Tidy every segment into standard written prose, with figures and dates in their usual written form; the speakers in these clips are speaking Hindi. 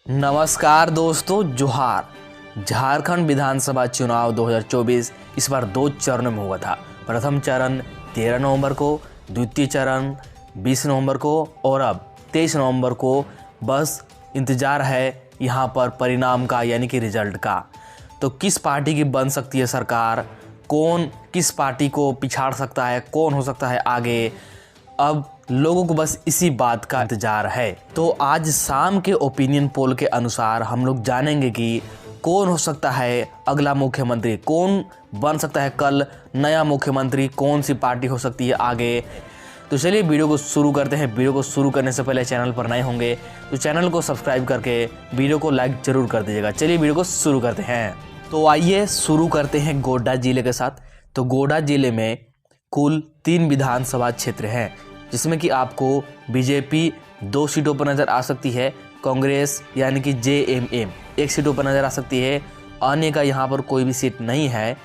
नमस्कार दोस्तों, जोहार। झारखंड विधानसभा चुनाव 2024 इस बार 2 चरणों में हुआ था। प्रथम चरण 13 नवंबर को, द्वितीय चरण 20 नवंबर को और अब 23 नवंबर को बस इंतज़ार है यहाँ पर परिणाम का, यानी कि रिजल्ट का। तो किस पार्टी की बन सकती है सरकार, कौन किस पार्टी को पिछाड़ सकता है, कौन हो सकता है आगे, अब लोगों को बस इसी बात का इंतजार है। तो आज शाम के ओपिनियन पोल के अनुसार हम लोग जानेंगे कि कौन हो सकता है अगला मुख्यमंत्री, कौन बन सकता है कल नया मुख्यमंत्री, कौन सी पार्टी हो सकती है आगे। तो चलिए वीडियो को शुरू करते हैं। वीडियो को शुरू करने से पहले चैनल पर नए होंगे तो चैनल को सब्सक्राइब करके वीडियो को लाइक जरूर कर दीजिएगा। चलिए वीडियो को शुरू करते हैं। तो आइए शुरू करते हैं गोड्डा जिले के साथ। तो गोड्डा जिले में कुल 3 विधानसभा क्षेत्र हैं, जिसमें कि आपको बीजेपी 2 सीटों पर नज़र आ सकती है, कांग्रेस यानी कि JMM 1 सीटों पर नज़र आ सकती है, अन्य का यहाँ पर कोई भी सीट नहीं है।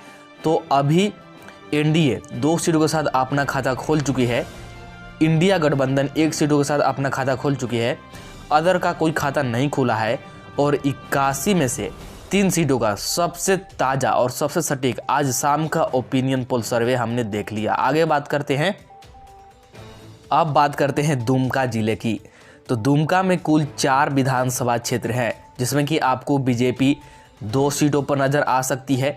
तो अभी NDA 2 सीटों के साथ अपना खाता खोल चुकी है, इंडिया गठबंधन 1 सीटों के साथ अपना खाता खोल चुकी है, अदर का कोई खाता नहीं खुला है। और 81 में से 3 सीटों का सबसे ताज़ा और सबसे सटीक आज शाम का ओपिनियन पोल सर्वे हमने देख लिया। आगे बात करते हैं। अब बात करते हैं दुमका जिले की। तो दुमका में कुल 4 विधानसभा क्षेत्र हैं, जिसमें कि आपको बीजेपी 2 सीटों पर नज़र आ सकती है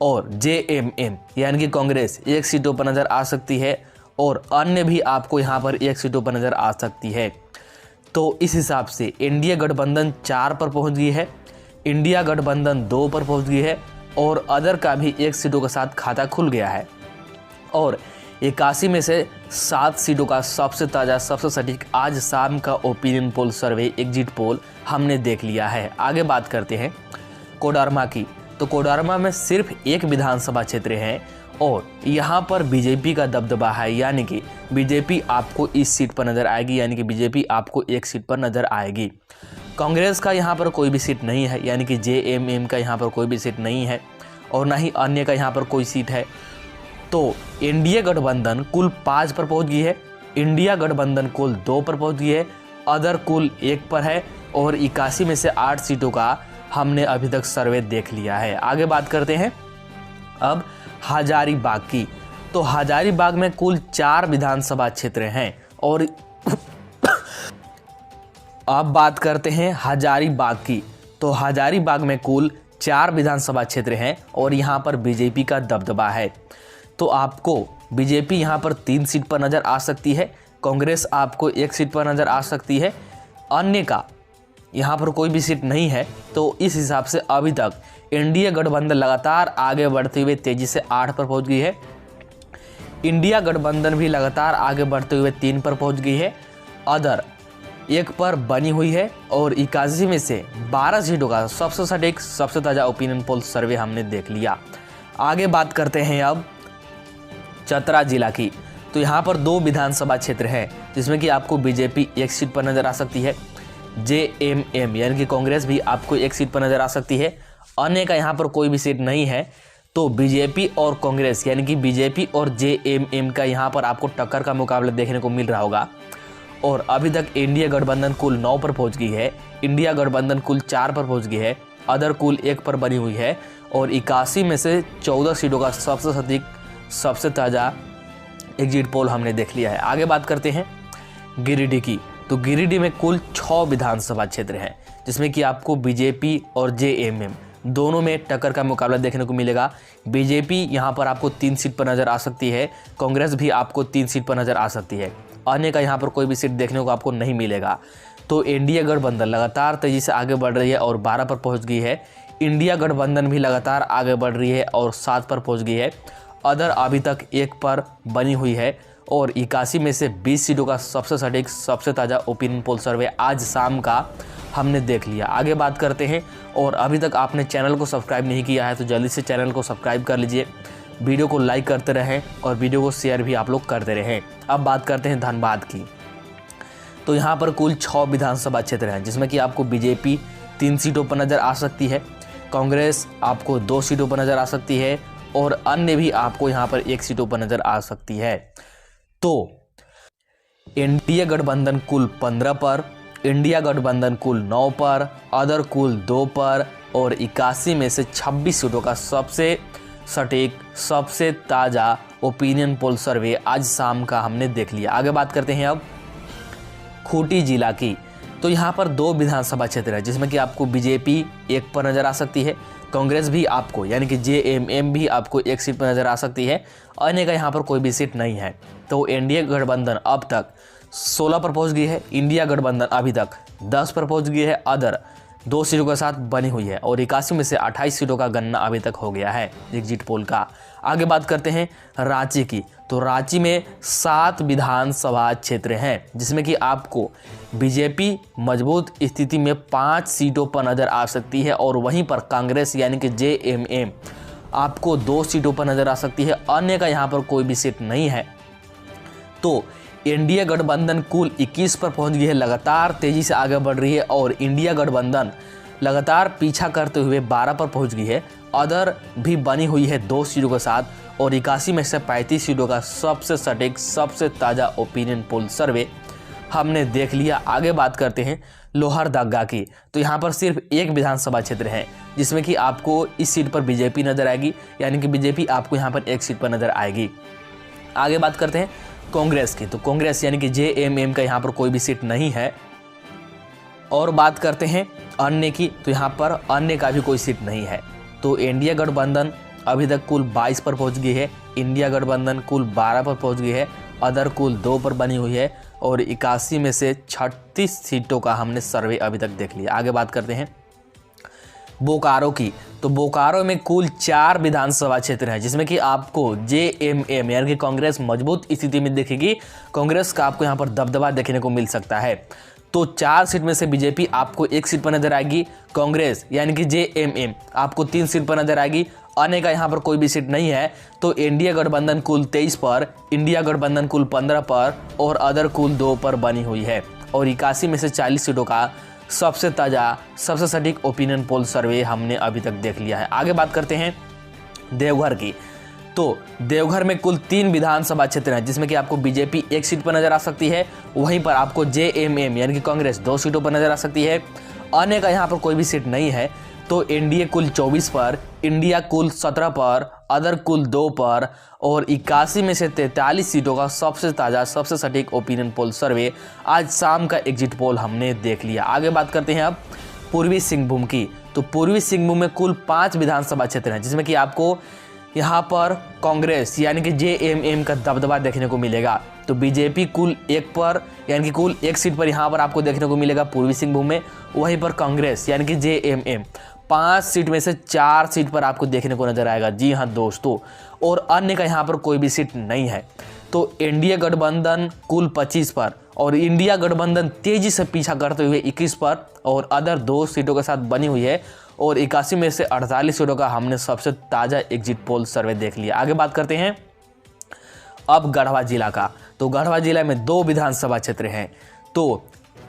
और JMM यानी कि कांग्रेस 1 सीटों पर नज़र आ सकती है और अन्य भी आपको यहाँ पर 1 सीटों पर नज़र आ सकती है। तो इस हिसाब से इंडिया गठबंधन 4 पर पहुँच गई है, इंडिया गठबंधन 2 पर पहुँच गई है और अदर का भी 1 सीटों के साथ खाता खुल गया है। और 81 में से 7 सीटों का सबसे ताज़ा सबसे सटीक आज शाम का ओपिनियन पोल सर्वे एग्जिट पोल हमने देख लिया है। आगे बात करते हैं कोडरमा की। तो कोडरमा में सिर्फ 1 विधानसभा क्षेत्र है और यहाँ पर बीजेपी का दबदबा है, यानी कि बीजेपी आपको इस सीट पर नज़र आएगी, यानी कि बीजेपी आपको 1 सीट पर नज़र आएगी। कांग्रेस का यहाँ पर कोई भी सीट नहीं है, यानी कि JMM का यहाँ पर कोई भी सीट नहीं है और ना ही अन्य का यहाँ पर कोई सीट है। तो इंडिया गठबंधन कुल 5 पर पहुंच गई है, इंडिया गठबंधन कुल 2 पर पहुंच गई है, अदर कुल 1 पर है और 81 में से 8 सीटों का हमने अभी तक सर्वे देख लिया है। आगे बात करते हैं अब हजारीबाग की। तो हजारीबाग में कुल 4 विधानसभा क्षेत्र हैं और अब बात करते हैं हजारीबाग की। तो हजारीबाग में कुल 4 विधानसभा क्षेत्र हैं और यहाँ पर बीजेपी का दबदबा है। तो आपको बीजेपी यहाँ पर 3 सीट पर नज़र आ सकती है, कांग्रेस आपको 1 सीट पर नज़र आ सकती है, अन्य का यहाँ पर कोई भी सीट नहीं है। तो इस हिसाब से अभी तक इंडिया गठबंधन लगातार आगे बढ़ते हुए तेज़ी से 8 पर पहुँच गई है, इंडिया गठबंधन भी लगातार आगे बढ़ते हुए 3 पर पहुँच गई है, अदर 1 पर बनी हुई है और 81 में से 12 सीटों का सबसे सटीक सबसे ताज़ा ओपिनियन पोल सर्वे हमने देख लिया। आगे बात करते हैं अब चतरा जिला की। तो यहाँ पर 2 विधानसभा क्षेत्र हैं, जिसमें कि आपको बीजेपी 1 सीट पर नज़र आ सकती है, JMM यानी कि कांग्रेस भी आपको 1 सीट पर नज़र आ सकती है, अन्य का यहाँ पर कोई भी सीट नहीं है। तो बीजेपी और कांग्रेस यानी कि बीजेपी और JMM का यहाँ पर आपको टक्कर का मुकाबला देखने को मिल रहा होगा। और अभी तक इंडिया गठबंधन कुल 9 पर पहुँच गई है, इंडिया गठबंधन कुल 4 पर पहुँच गई है, अदर कुल 1 पर बनी हुई है और 81 में से 14 सीटों का सबसे सटीक सबसे ताज़ा एग्जिट पोल हमने देख लिया है। आगे बात करते हैं गिरिडीह की। तो गिरिडीह में कुल 6 विधानसभा क्षेत्र हैं, जिसमें कि आपको बीजेपी और JMM दोनों में टक्कर का मुकाबला देखने को मिलेगा। बीजेपी यहाँ पर आपको 3 सीट पर नज़र आ सकती है, कांग्रेस भी आपको 3 सीट पर नज़र आ सकती है, अन्य का यहाँ पर कोई भी सीट देखने को आपको नहीं मिलेगा। तो इंडिया गठबंधन लगातार तेज़ी से आगे बढ़ रही है और 12 पर पहुँच गई है, इंडिया गठबंधन भी लगातार आगे बढ़ रही है और 7 पर पहुँच गई है, अदर अभी तक 1 पर बनी हुई है और 81 में से 20 सीटों का सबसे सटीक सबसे ताज़ा ओपिनियन पोल सर्वे आज शाम का हमने देख लिया। आगे बात करते हैं और अभी तक आपने चैनल को सब्सक्राइब नहीं किया है तो जल्दी से चैनल को सब्सक्राइब कर लीजिए, वीडियो को लाइक करते रहें और वीडियो को शेयर भी आप लोग करते रहें। अब बात करते हैं धनबाद की। तो यहाँ पर कुल 6 विधानसभा क्षेत्र हैं, जिसमें कि आपको बीजेपी 3 सीटों पर नज़र आ सकती है, कांग्रेस आपको 2 सीटों पर नज़र आ सकती है और अन्य भी आपको यहाँ पर 1 सीटों पर नज़र आ सकती है। तो इंडिया गठबंधन कुल 15 पर, इंडिया गठबंधन कुल 9 पर, अदर कुल 2 पर और 81 में से 26 सीटों का सबसे सटीक, सबसे ताज़ा ओपिनियन पोल सर्वे आज शाम का हमने देख लिया। आगे बात करते हैं अब खूंटी जिला की। तो यहाँ पर 2 विधानसभा क्षेत्र है जिसमें कि आपको बीजेपी 1 पर नज़र आ सकती है, कांग्रेस भी आपको यानी कि जेएमएम भी आपको 1 सीट पर नज़र आ सकती है, अन्य का यहाँ पर कोई भी सीट नहीं है। तो एनडीए गठबंधन अब तक 16 पर पहुँच गई है, इंडिया गठबंधन अभी तक 10 पर पहुँच गई है, अदर 2 सीटों के साथ बनी हुई है और 81 में से 28 सीटों का गणना अभी तक हो गया है एग्जिट पोल का। आगे बात करते हैं रांची की। तो रांची में 7 विधानसभा क्षेत्र हैं जिसमें कि आपको बीजेपी मजबूत स्थिति में 5 सीटों पर नज़र आ सकती है और वहीं पर कांग्रेस यानी कि जेएमएम आपको 2 सीटों पर नज़र आ सकती है, अन्य का यहाँ पर कोई भी सीट नहीं है। तो इंडिया गठबंधन कुल 21 पर पहुंच गई है, लगातार तेज़ी से आगे बढ़ रही है और इंडिया गठबंधन लगातार पीछा करते हुए 12 पर पहुंच गई है, अदर भी बनी हुई है 2 सीटों के साथ और 81 में से 35 सीटों का सबसे सटीक, सबसे ताज़ा ओपिनियन पोल सर्वे हमने देख लिया। आगे बात करते हैं लोहरदगा की। तो यहाँ पर सिर्फ 1 विधानसभा क्षेत्र है जिसमें कि आपको इस सीट पर बीजेपी नज़र आएगी, यानी कि बीजेपी आपको यहाँ पर 1 सीट पर नज़र आएगी। आगे बात करते हैं कांग्रेस की। तो कांग्रेस यानी कि जेएमएम का यहाँ पर कोई भी सीट नहीं है। और बात करते हैं अन्य की। तो यहाँ पर अन्य का भी कोई सीट नहीं है। तो इंडिया गठबंधन अभी तक कुल 22 पर पहुँच गई है, इंडिया गठबंधन कुल 12 पर पहुँच गई है, अदर कुल 2 पर बनी हुई है और 81 में से 36 सीटों का हमने सर्वे अभी तक देख लिया। आगे बात करते हैं बोकारो की। तो बोकारो में कुल 4 विधानसभा क्षेत्र हैं जिसमें कि आपको जेएमएम यानी कि कांग्रेस मजबूत स्थिति में दिखेगी, कांग्रेस का आपको यहाँ पर दबदबा देखने को मिल सकता है। तो 4 सीट में से बीजेपी आपको 1 सीट पर नजर आएगी, कांग्रेस यानी कि जेएमएम आपको 3 सीट पर नजर आएगी, अन्य का यहाँ पर कोई भी सीट नहीं है। तो इंडिया गठबंधन कुल 23 पर, इंडिया गठबंधन कुल 15 पर और अदर कुल 2 पर बनी हुई है और 81 में से 40 सीटों का सबसे ताज़ा, सबसे सटीक ओपिनियन पोल सर्वे हमने अभी तक देख लिया है। आगे बात करते हैं देवघर की। तो देवघर में कुल 3 विधानसभा क्षेत्र हैं जिसमें कि आपको बीजेपी 1 सीट पर नज़र आ सकती है, वहीं पर आपको जेएमएम यानी कि कांग्रेस 2 सीटों पर नज़र आ सकती है, अन्य का यहाँ पर कोई भी सीट नहीं है। तो एनडीए कुल 24 पर, इंडिया कुल 17 पर, अदर कुल 2 पर और 81 में से 43 सीटों का सबसे ताज़ा, सबसे सटीक ओपिनियन पोल सर्वे आज शाम का एग्जिट पोल हमने देख लिया। आगे बात करते हैं अब पूर्वी सिंहभूम की। तो पूर्वी सिंहभूम में कुल 5 विधानसभा क्षेत्र हैं जिसमें कि आपको यहाँ पर कांग्रेस यानी कि जेएमएम का दबदबा देखने को मिलेगा। तो बीजेपी कुल 1 पर यानी कि कुल 1 सीट पर यहाँ पर आपको देखने को मिलेगा पूर्वी सिंहभूम में, वहीं पर कांग्रेस यानी कि जेएमएम 5 सीट में से 4 सीट पर आपको देखने को नजर आएगा। जी हाँ दोस्तों, और अन्य का यहाँ पर कोई भी सीट नहीं है। तो इंडिया गठबंधन कुल 25 पर और इंडिया गठबंधन तेजी से पीछा करते हुए 21 पर और अदर 2 सीटों के साथ बनी हुई है और 81 में से 48 सीटों का हमने सबसे ताज़ा एग्जिट पोल सर्वे देख लिया। आगे बात करते हैं अब गढ़वा जिला का। तो गढ़वा जिला में 2 विधानसभा क्षेत्र हैं। तो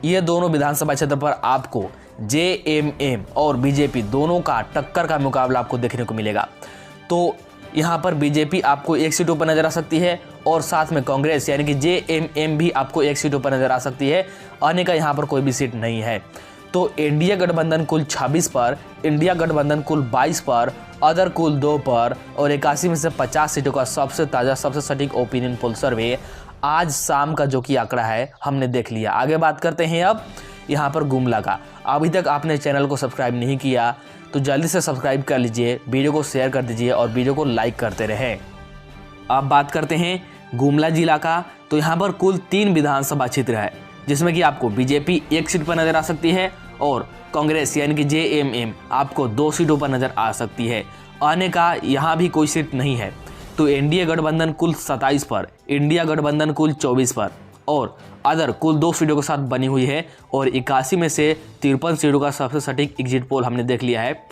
ये दोनों विधानसभा क्षेत्र पर आपको जेएमएम और बीजेपी दोनों का टक्कर का मुकाबला आपको देखने को मिलेगा। तो यहाँ पर बीजेपी आपको 1 सीटों पर नजर आ सकती है और साथ में कांग्रेस यानी कि जेएमएम भी आपको 1 सीटों पर नजर आ सकती है, अन्य का यहाँ पर कोई भी सीट नहीं है। तो इंडिया गठबंधन कुल 26 पर, इंडिया गठबंधन कुल 22 पर, अदर कुल 2 पर और 81 में से 50 सीटों का सबसे ताज़ा, सबसे सटीक ओपिनियन पोल सर्वे आज शाम का जो कि आंकड़ा है हमने देख लिया। आगे बात करते हैं अब यहाँ पर गुमला का। अभी तक आपने चैनल को सब्सक्राइब नहीं किया तो जल्दी से सब्सक्राइब कर लीजिए, वीडियो को शेयर कर दीजिए और वीडियो को लाइक करते रहें। अब बात करते हैं गुमला जिला का। तो यहाँ पर कुल 3 विधानसभा क्षेत्र है जिसमें कि आपको बीजेपी 1 सीट पर नजर आ सकती है और कांग्रेस यानी कि जेएमएम आपको 2 सीटों पर नजर आ सकती है, अन्य का यहाँ भी कोई सीट नहीं है। तो एनडीए गठबंधन कुल 27 पर, इंडिया गठबंधन कुल 24 पर और अदर कुल 2 सीटों के साथ बनी हुई है और 81 में से 53 सीटों का सबसे सटीक एग्जिट पोल हमने देख लिया है।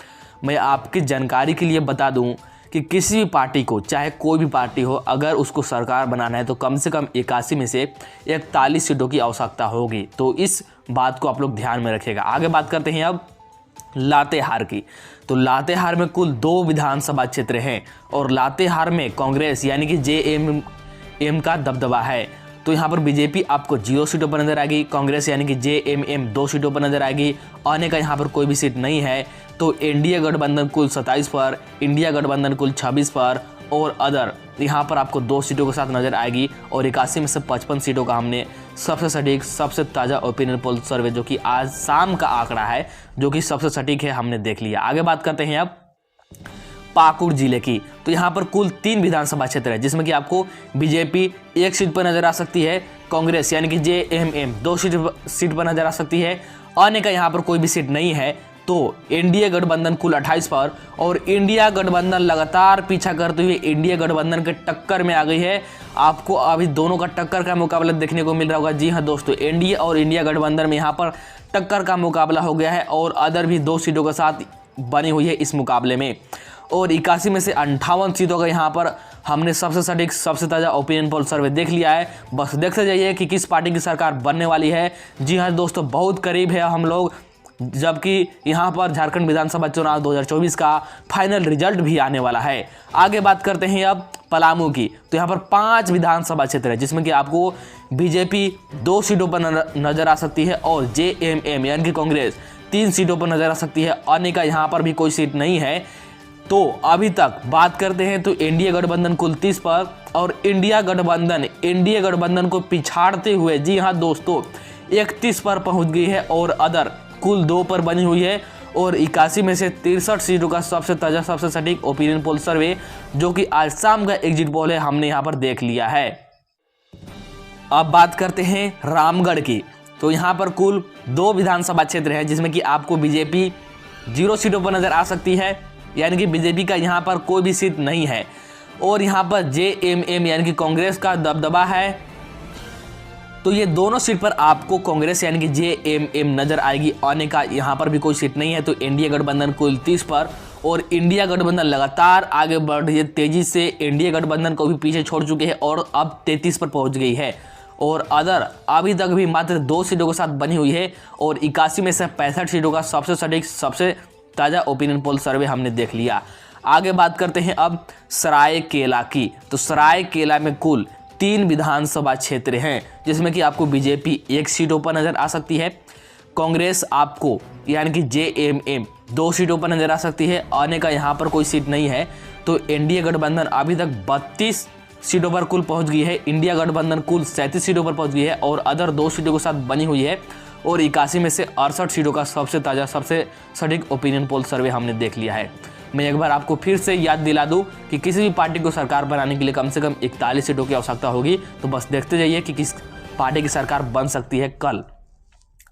मैं आपकी जानकारी के लिए बता दूं कि किसी भी पार्टी को, चाहे कोई भी पार्टी हो, अगर उसको सरकार बनाना है तो कम से कम 81 में से 41 सीटों की आवश्यकता होगी। तो इस बात को आप लोग ध्यान में रखिएगा। आगे बात करते हैं अब लातेहार की। तो लातेहार में कुल 2 विधानसभा क्षेत्र हैं और लातेहार में कांग्रेस यानी कि जेएमएम का दबदबा है। तो यहाँ पर बीजेपी आपको 0 सीटों पर नजर आएगी, कांग्रेस यानी कि JMM 2 सीटों पर नजर आएगी, आने का यहाँ पर कोई भी सीट नहीं है। तो एनडीए गठबंधन कुल 27 पर, इंडिया गठबंधन कुल 26 पर और अदर यहाँ पर आपको 2 सीटों के साथ नजर आएगी। और 81 में से 55 सीटों का हमने सबसे सटीक सबसे ताज़ा ओपिनियन पोल सर्वे जो कि आज शाम का आंकड़ा है, जो कि सबसे सटीक है, हमने देख लिया। आगे बात करते हैं अब पाकुड़ जिले की। तो यहाँ पर कुल 3 विधानसभा क्षेत्र है, जिसमें कि आपको बीजेपी 1 सीट पर नजर आ सकती है, कांग्रेस यानी कि JMM 2 सीट पर नजर आ सकती है, आने का यहाँ पर कोई भी सीट नहीं है। तो एनडीए गठबंधन कुल 28 पर और इंडिया गठबंधन लगातार पीछा करते हुए इंडिया गठबंधन के टक्कर में आ गई है। आपको अभी दोनों का टक्कर का मुकाबला देखने को मिल रहा होगा। जी हाँ दोस्तों, एनडीए और इंडिया गठबंधन में यहाँ पर टक्कर का मुकाबला हो गया है और अदर भी 2 सीटों के साथ बनी हुई है इस मुकाबले में। और 81 में से 58 सीटों का यहाँ पर हमने सबसे सटीक सबसे ताज़ा ओपिनियन पोल सर्वे देख लिया है। बस देखते जाइए कि किस पार्टी की सरकार बनने वाली है। जी हाँ दोस्तों, बहुत करीब है हम लोग, जबकि यहाँ पर झारखंड विधानसभा चुनाव 2024 का फाइनल रिजल्ट भी आने वाला है। आगे बात करते हैं अब पलामू की। तो यहाँ पर 5 विधानसभा क्षेत्र है, जिसमें कि आपको बीजेपी 2 सीटों पर नजर आ सकती है और JMM यानी कि कांग्रेस 3 सीटों पर नजर आ सकती है, आने का यहाँ पर भी कोई सीट नहीं है। तो अभी तक बात करते हैं तो एनडीए गठबंधन कुल 30 पर और इंडिया गठबंधन को पिछाड़ते हुए जी हाँ दोस्तों 31 पर पहुंच गई है और अदर कुल 2 पर बनी हुई है। और 81 में से 63 सीटों का सबसे ताज़ा सबसे सटीक ओपिनियन पोल सर्वे जो कि आज शाम का एग्जिट पोल है, हमने यहाँ पर देख लिया है। अब बात करते हैं रामगढ़ की। तो यहाँ पर कुल 2 विधानसभा क्षेत्र है, जिसमें कि आपको बीजेपी 0 सीटों पर नजर आ सकती है, यानी कि बीजेपी का यहाँ पर कोई भी सीट नहीं है। और यहाँ पर JMM यानी कि कांग्रेस का दबदबा है। तो ये दोनों सीट पर आपको कांग्रेस यानी कि JMM नजर आएगी, आने का यहाँ पर भी कोई सीट नहीं है। तो एनडीए गठबंधन कुल 30 पर और इंडिया गठबंधन लगातार आगे बढ़ रही है तेजी से, एनडीए गठबंधन को भी पीछे छोड़ चुके हैं और अब 33 पर पहुंच गई है। और अदर अभी तक भी मात्र 2 सीटों के साथ बनी हुई है और 81 में से 65 सीटों का सबसे सटीक सबसे ताज़ा ओपिनियन पोल सर्वे हमने देख लिया। आगे बात करते हैं अब सरायकेला की। तो सरायकेला में कुल 3 विधानसभा क्षेत्र हैं, जिसमें कि आपको बीजेपी 1 सीटों पर नजर आ सकती है, कांग्रेस आपको यानी कि JMM 2 सीटों पर नजर आ सकती है, आने का यहाँ पर कोई सीट नहीं है। तो एनडीए गठबंधन अभी तक 32 सीटों पर कुल पहुंच गई है, इंडिया गठबंधन कुल 37 सीटों पर पहुंच गई है और अदर 2 सीटों के साथ बनी हुई है। और 81 में से 68 सीटों का सबसे ताज़ा सबसे सटीक ओपिनियन पोल सर्वे हमने देख लिया है। मैं एक बार आपको फिर से याद दिला दूं कि किसी भी पार्टी को सरकार बनाने के लिए कम से कम 41 सीटों की आवश्यकता होगी। तो बस देखते जाइए कि किस पार्टी की सरकार बन सकती है कल।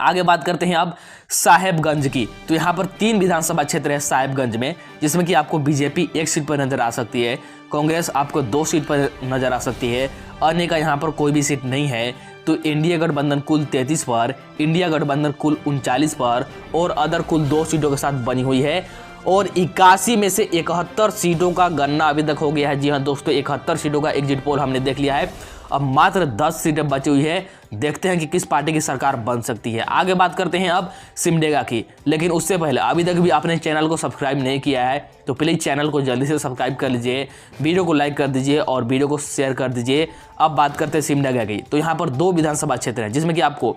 आगे बात करते हैं अब साहेबगंज की। तो यहाँ पर 3 विधानसभा क्षेत्र है साहेबगंज में, जिसमें कि आपको बीजेपी 1 सीट पर नजर आ सकती है, कांग्रेस आपको 2 सीट पर नजर आ सकती है, अन्य का यहाँ पर कोई भी सीट नहीं है। तो एनडीए गठबंधन कुल 33 पर, इंडिया गठबंधन कुल 39 पर और अदर कुल 2 सीटों के साथ बनी हुई है। और 81 में से 71 सीटों का गणना अभी तक हो गया है। जी हाँ दोस्तों, 71 सीटों का एग्जिट पोल हमने देख लिया है। अब मात्र 10 सीटें बची हुई है, देखते हैं कि किस पार्टी की सरकार बन सकती है। आगे बात करते हैं अब सिमडेगा की, लेकिन उससे पहले अभी तक भी आपने चैनल को सब्सक्राइब नहीं किया है तो प्लीज़ चैनल को जल्दी से सब्सक्राइब कर लीजिए, वीडियो को लाइक कर दीजिए और वीडियो को शेयर कर दीजिए। अब बात करते हैं सिमडेगा की। तो यहाँ पर 2 विधानसभा क्षेत्र हैं, जिसमें कि आपको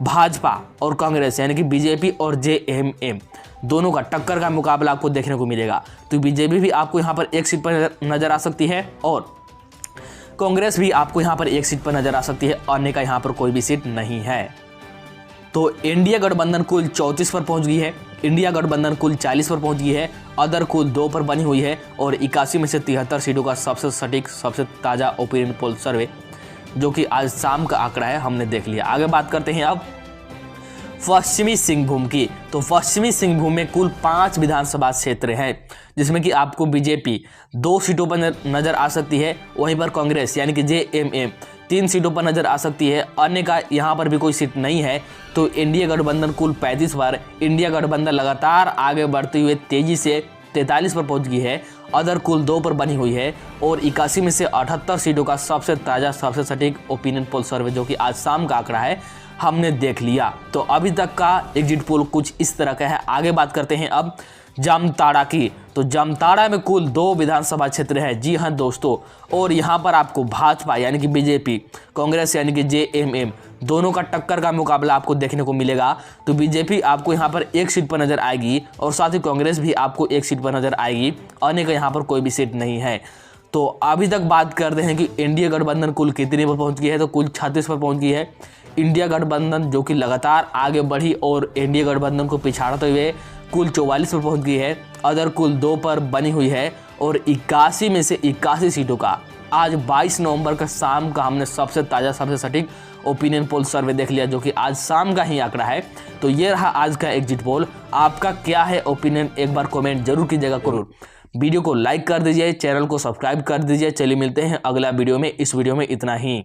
भाजपा और कांग्रेस यानी कि बीजेपी और JMM दोनों का टक्कर का मुकाबला आपको देखने को मिलेगा। तो बीजेपी भी आपको यहाँ पर 1 सीट पर नजर आ सकती है और कांग्रेस भी आपको यहाँ पर 1 सीट पर नजर आ सकती है, अन्य का यहाँ पर कोई भी सीट नहीं है। तो इंडिया गठबंधन कुल 34 पर पहुंच गई है, इंडिया गठबंधन कुल 40 पर पहुंच गई है, अदर कुल 2 पर बनी हुई है और 81 में से 73 सीटों का सबसे सटीक सबसे ताज़ा ओपिनियन पोल सर्वे जो कि आज शाम का आंकड़ा है हमने देख लिया। आगे बात करते हैं अब पश्चिमी सिंहभूम की। तो पश्चिमी सिंहभूम में कुल 5 विधानसभा क्षेत्र हैं, जिसमें कि आपको बीजेपी 2 सीटों पर नजर आ सकती है, वहीं पर कांग्रेस यानी कि JMM 3 सीटों पर नजर आ सकती है, अन्य का यहाँ पर भी कोई सीट नहीं है। तो इंडिया गठबंधन कुल 35 पर, इंडिया गठबंधन लगातार आगे बढ़ते हुए तेजी से 43 पर पहुंच गई है, अदर कुल 2 पर बनी हुई है और 81 में से 78 सीटों का सबसे ताज़ा सबसे सटीक ओपिनियन पोल सर्वे जो कि आज शाम का आंकड़ा है हमने देख लिया। तो अभी तक का एग्जिट पोल कुछ इस तरह का है। आगे बात करते हैं अब जामताड़ा की। तो जामताड़ा में कुल 2 विधानसभा क्षेत्र है। जी हाँ दोस्तों, और यहाँ पर आपको भाजपा यानी कि बीजेपी, कांग्रेस यानी कि JMM दोनों का टक्कर का मुकाबला आपको देखने को मिलेगा। तो बीजेपी आपको यहाँ पर 1 सीट पर नजर आएगी और साथ ही कांग्रेस भी आपको 1 सीट पर नजर आएगी। अन्य का यहाँ पर कोई भी सीट नहीं है। तो अभी तक बात करते हैं कि इंडिया गठबंधन कुल कितने पर पहुँच गई है। तो कुल 36 पर पहुँच गई है इंडिया गठबंधन, जो कि लगातार आगे बढ़ी और इंडिया गठबंधन को पिछाड़ते हुए कुल 44 पर पहुंच गई है। अदर कुल 2 पर बनी हुई है और 81 में से 81 सीटों का आज 22 नवंबर का शाम का हमने सबसे ताज़ा सबसे सटीक ओपिनियन पोल सर्वे देख लिया, जो कि आज शाम का ही आंकड़ा है। तो ये रहा आज का एग्जिट पोल। आपका क्या है ओपिनियन, एक बार कमेंट जरूर कीजिएगा जरूर। वीडियो को लाइक कर दीजिए, चैनल को सब्सक्राइब कर दीजिए। चलिए मिलते हैं अगला वीडियो में। इस वीडियो में इतना ही।